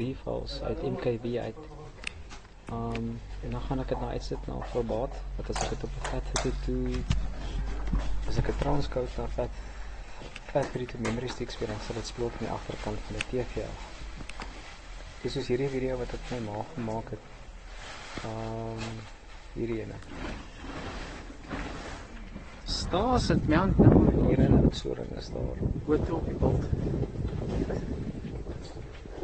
files uit MKV uit. En dan gaan ek dit nou uitsit na formaat, want as ek dit op 'n FAT doe, as ek 'n transcode na FAT3 to memory sticks weer, dan sal dit sploot aan die agterkant van die TV af. Dis soos hierdie video wat ek my ma gemaak het. Hierdie ene. Daar sit mount nou Hier in Oudtshoorn is daar. foto op die bult.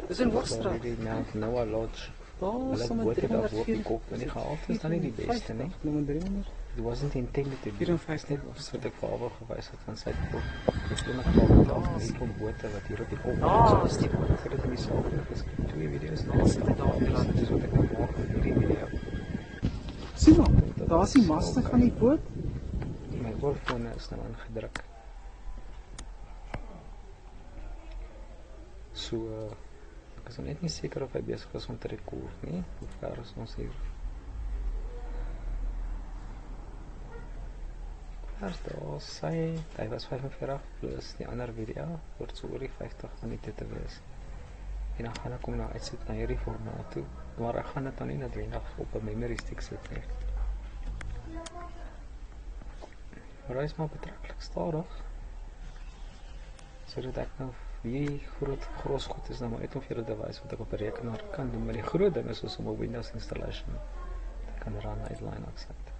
Dis in Hoogstraat. Hierdie Mount Noah Lodge. Daar Hulle is sommer boot het daar op die 304. kop, en die gehalte is dan nie die beste nie. Nommer 300. It wasn't intended to be. 54 Net wat ek vir haar gewys het van sy kop. Dis een geval van die kom bote wat hier op die kop Is die Ek het dit in die saak geskryf. 2 video's en Daar sit dit daar op die rand. Dis wat ek nou maak in hierdie video. Sien maar, daar is die maste van die boot. My oorfone is nou aangedruk. So, ek is nou net nie seker of hy besig is om te rekord nie. Hoe ver is ons hier? Vers daar sê, hy was 45 plus die ander video, word so oor die 50 minute te wees. En dan gaan ek hom nou uitsit na hierdie formaat toe, maar ek gaan dit dan nie noodwendig op 'n memory stick sit nie. Maar hy is maar betreklik stadig. Sodat ek nou hierdie groot goed is nou maar uit om vir julle te wys wat ek op 'n rekenaar kan doen, maar die groot ding is om 'n Windows installation te kan run uit Linux uit.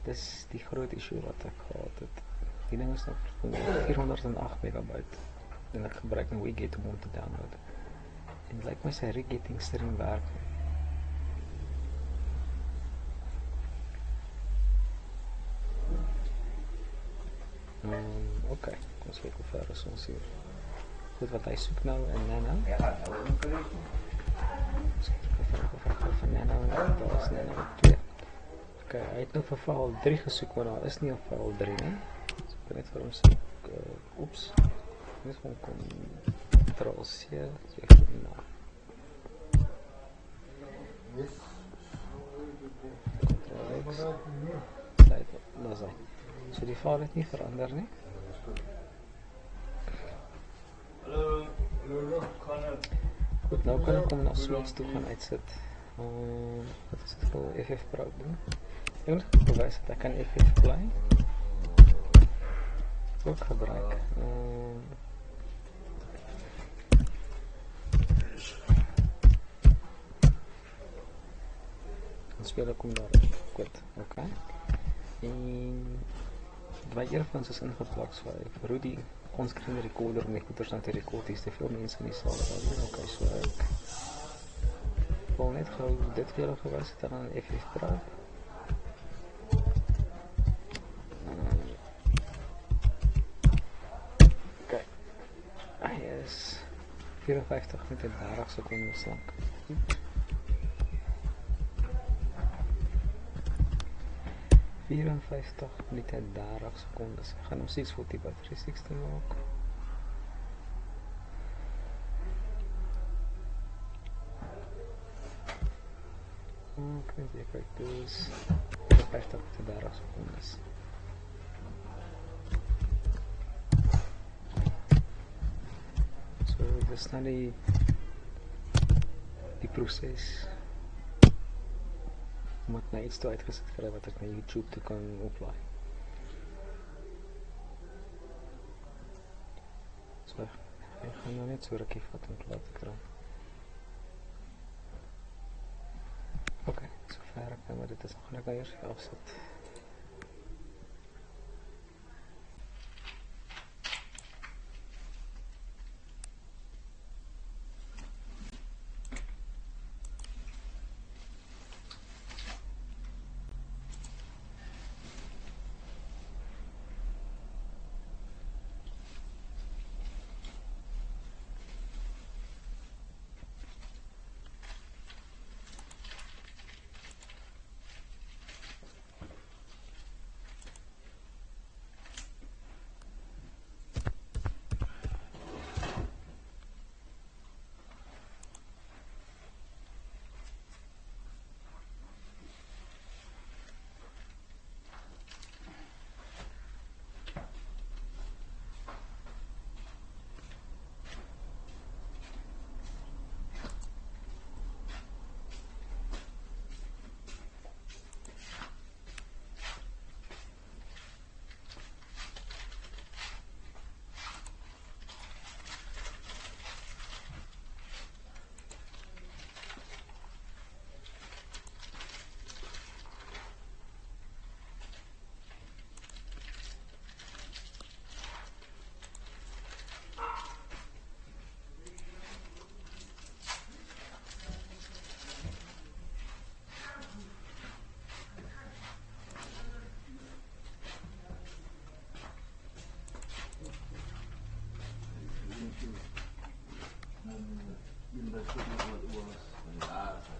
Dis die groot issue wat ek gehad het. Die ding is nou 408 megabyte en ek gebruik nou Wget om te download. En lyk my sy regetting stream werk. Oké, kom ons kyk hoe ver is ons hier. Goed, wat hy soek nou in Nano. Ja, ons kyk of van Nano en daar is Nano 2. Oké, hy het nou vir file 3 gesoek, maar daar is nie op file 3 nie. So ek kan net vir hom soek, oeps, net van Ctrl-C, so ek gaan na. Ctrl-X, sluit op, daar is hy. So die file het nie verander nie. Goed, nou kan ek hom na Switch toe gaan uitsit. Wat is dit vir FF Pro doen? Ek moet bewys dat ek kan FF Play ook gebruik. Dan speel ek hom daar. Goed, oké. En twee earphones is ingeplak, so vir hoe die onscreen recorder om die goeders aan te record, is te veel mense in die saal. Oké, so ek wil net gou dit vir julle gewys het aan FF Pro. Oké. Hy is 54 minute en 30 sekondes lank. 54 minute en 30 sekondes. Ek gaan hom 640 by 360 maak. Oké, zeker. Dus 54 minute en 30 sekondes. So, dis nou die proses om het na iets toe uitgesit kry wat ek na YouTube toe kan oplaai. So, ek gaan nou net so rukkie vat om klaar te kry. Ok, so ver ek nou, maar dit is nog gaan ek eers afsit. goed met oor is.